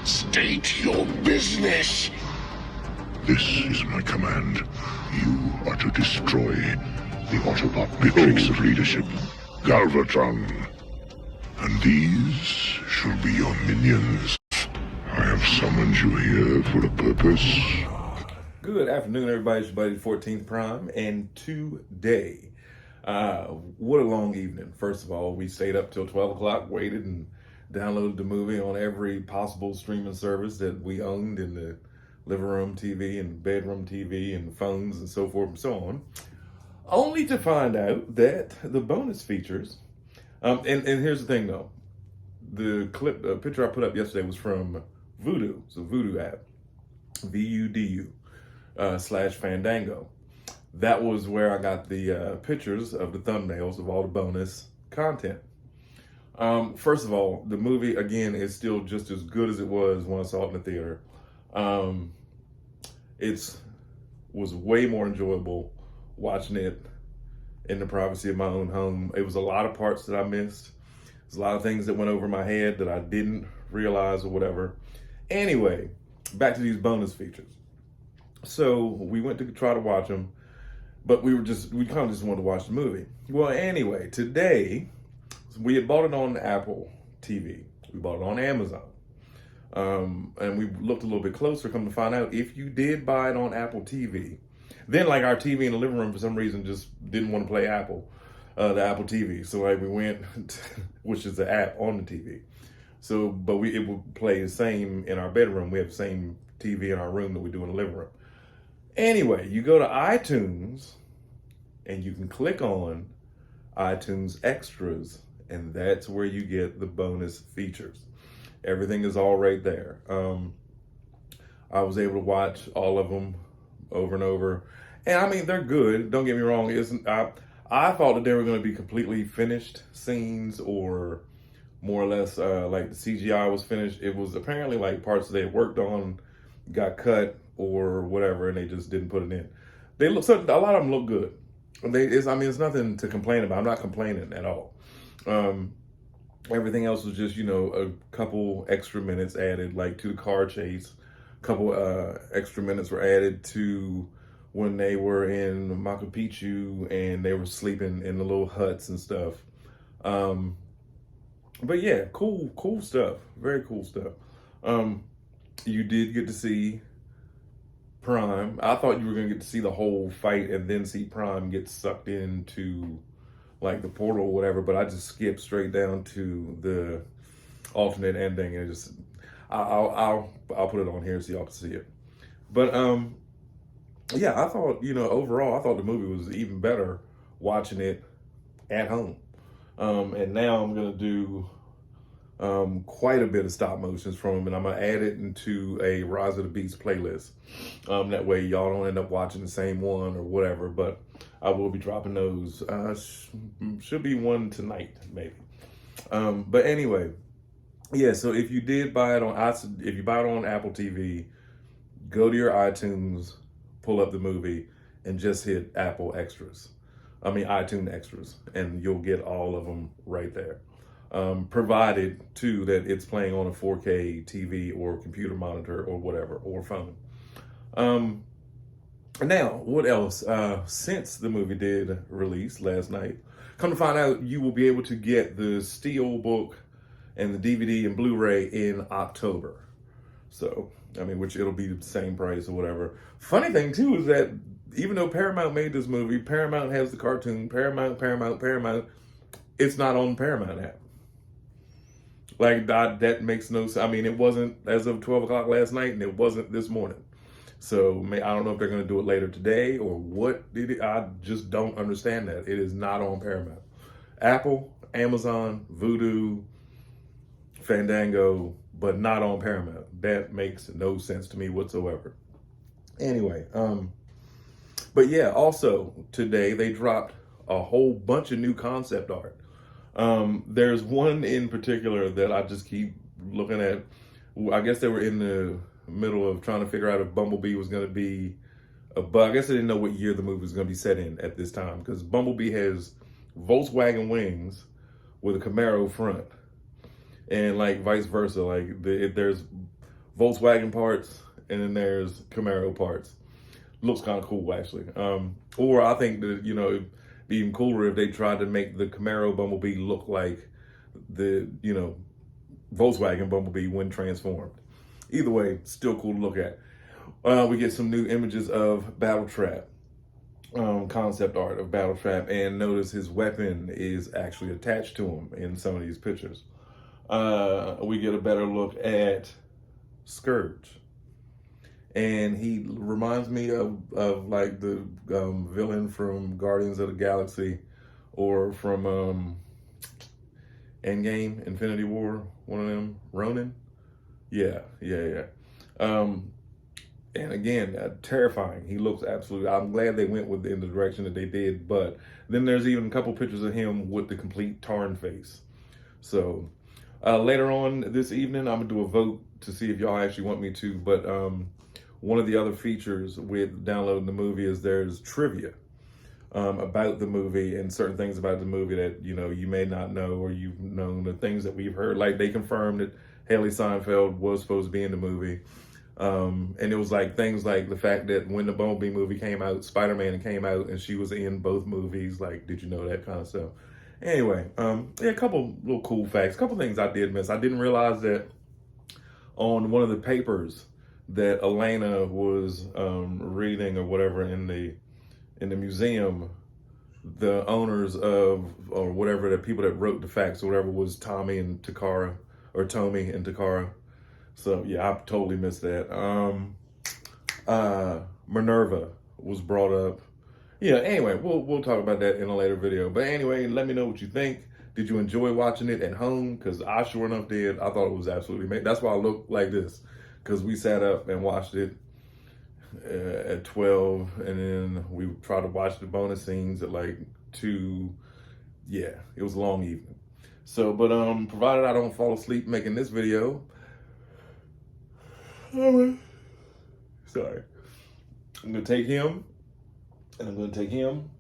State your business. This is my command. You are to destroy the Autobot matrix of leadership, Galvatron. And these shall be your minions. I have summoned you here for a purpose. Good afternoon, everybody. It's your buddy 14th Prime, and today, what a long evening. First of all, we stayed up till 12 o'clock, waited, and downloaded the movie on every possible streaming service that we owned in the living room TV and bedroom TV and phones and so forth and so on, only to find out that the bonus features, and here's the thing though, the picture I put up yesterday was from Vudu. It's a Vudu app, VUDU / Fandango. That was where I got the pictures of the thumbnails of all the bonus content. First of all, the movie, again, is still just as good as it was when I saw it in the theater. It was way more enjoyable watching it in the privacy of my own home. It was a lot of parts that I missed. There's a lot of things that went over my head that I didn't realize or whatever. Anyway, back to these bonus features. So we went to try to watch them, but we kind of just wanted to watch the movie. Well, anyway, today, we had bought it on Apple TV. We bought it on Amazon. And we looked a little bit closer, come to find out if you did buy it on Apple TV, then like our TV in the living room for some reason just didn't want to play the Apple TV. So like we went, which is the app on the TV. So, but it would play the same in our bedroom. We have the same TV in our room that we do in the living room. Anyway, you go to iTunes and you can click on iTunes Extras, and that's where you get the bonus features. Everything is all right there. I was able to watch all of them over and over. And I mean, they're good. Don't get me wrong. I thought that they were going to be completely finished scenes, or more or less like the CGI was finished. It was apparently like parts they had worked on got cut or whatever, and they just didn't put it in. A lot of them look good. It's nothing to complain about. I'm not complaining at all. Everything else was just, a couple extra minutes added, like to the car chase. A couple extra minutes were added to when they were in Machu Picchu and they were sleeping in the little huts and stuff. But yeah, cool stuff. Very cool stuff. You did get to see Prime. I thought you were going to get to see the whole fight and then see Prime get sucked into like the portal or whatever, but I just skipped straight down to the alternate ending, and I'll put it on here so y'all can see it. But yeah, I thought, overall, I thought the movie was even better watching it at home. And now I'm gonna do quite a bit of stop motions from them, and I'm gonna add it into a Rise of the Beast playlist. That way y'all don't end up watching the same one or whatever, but I will be dropping those. Should be one tonight, maybe. But anyway, yeah. So if you did buy it if you buy it on Apple TV, go to your iTunes, pull up the movie, and just hit iTunes Extras, and you'll get all of them right there. Provided too that it's playing on a 4K TV or computer monitor or whatever, or phone. Now, what else? Since the movie did release last night, come to find out you will be able to get the Steelbook and the DVD and Blu-ray in October. So, which it'll be the same price or whatever. Funny thing too is that even though Paramount made this movie, Paramount has the cartoon, Paramount, it's not on Paramount app. Like that makes no sense. It wasn't as of 12 o'clock last night, and it wasn't this morning. So I don't know if they're going to do it later today or what. I just don't understand that. It is not on Paramount. Apple, Amazon, Vudu, Fandango, but not on Paramount. That makes no sense to me whatsoever. Anyway, but yeah, also today they dropped a whole bunch of new concept art. There's one in particular that I just keep looking at. I guess they were in the middle of trying to figure out if Bumblebee was going to be a bug. I guess they didn't know what year the movie was going to be set in at this time, because Bumblebee has Volkswagen wings with a Camaro front, and like vice versa. Like there's Volkswagen parts, and then there's Camaro parts. Looks kind of cool, actually. Or I think that, you know, it'd be even cooler if they tried to make the Camaro Bumblebee look like the, you know, Volkswagen Bumblebee when transformed. Either way, still cool to look at. We get some new images of Battletrap, concept art of Battletrap, and notice his weapon is actually attached to him in some of these pictures. We get a better look at Scourge, and he reminds me of like the villain from Guardians of the Galaxy, or from Endgame, Infinity War, one of them, Ronin. Yeah. And again, terrifying. He looks absolutely, I'm glad they went in the direction that they did, but then there's even a couple pictures of him with the complete Tarn face. So later on this evening, I'm gonna do a vote to see if y'all actually want me to, but one of the other features with downloading the movie is there's trivia about the movie and certain things about the movie that, you know, you may not know, or you've known, the things that we've heard. Like, they confirmed that Haley Steinfeld was supposed to be in the movie. And it was like things like the fact that when the Bumblebee movie came out, Spider-Man came out, and she was in both movies. Like, did you know that kind of stuff? Anyway, yeah, a couple little cool facts, a couple things I did miss. I didn't realize that on one of the papers that Elena was reading or whatever in the museum, the owners of, or whatever, the people that wrote the facts or whatever, was Tommy and Takara, or Tommy and Takara. So yeah, I totally missed that. Minerva was brought up. Yeah, anyway, we'll talk about that in a later video. But anyway, let me know what you think. Did you enjoy watching it at home? Because I sure enough did. I thought it was absolutely amazing. That's why I look like this, because we sat up and watched it at 12, and then we tried to watch the bonus scenes at like 2. Yeah, it was a long evening. So, but provided I don't fall asleep making this video, sorry, I'm gonna take him, and I'm gonna take him,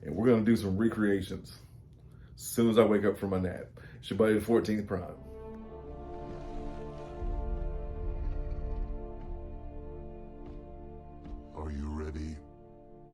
and we're gonna do some recreations as soon as I wake up from my nap. It's your buddy, the 14th Prime. Are you ready?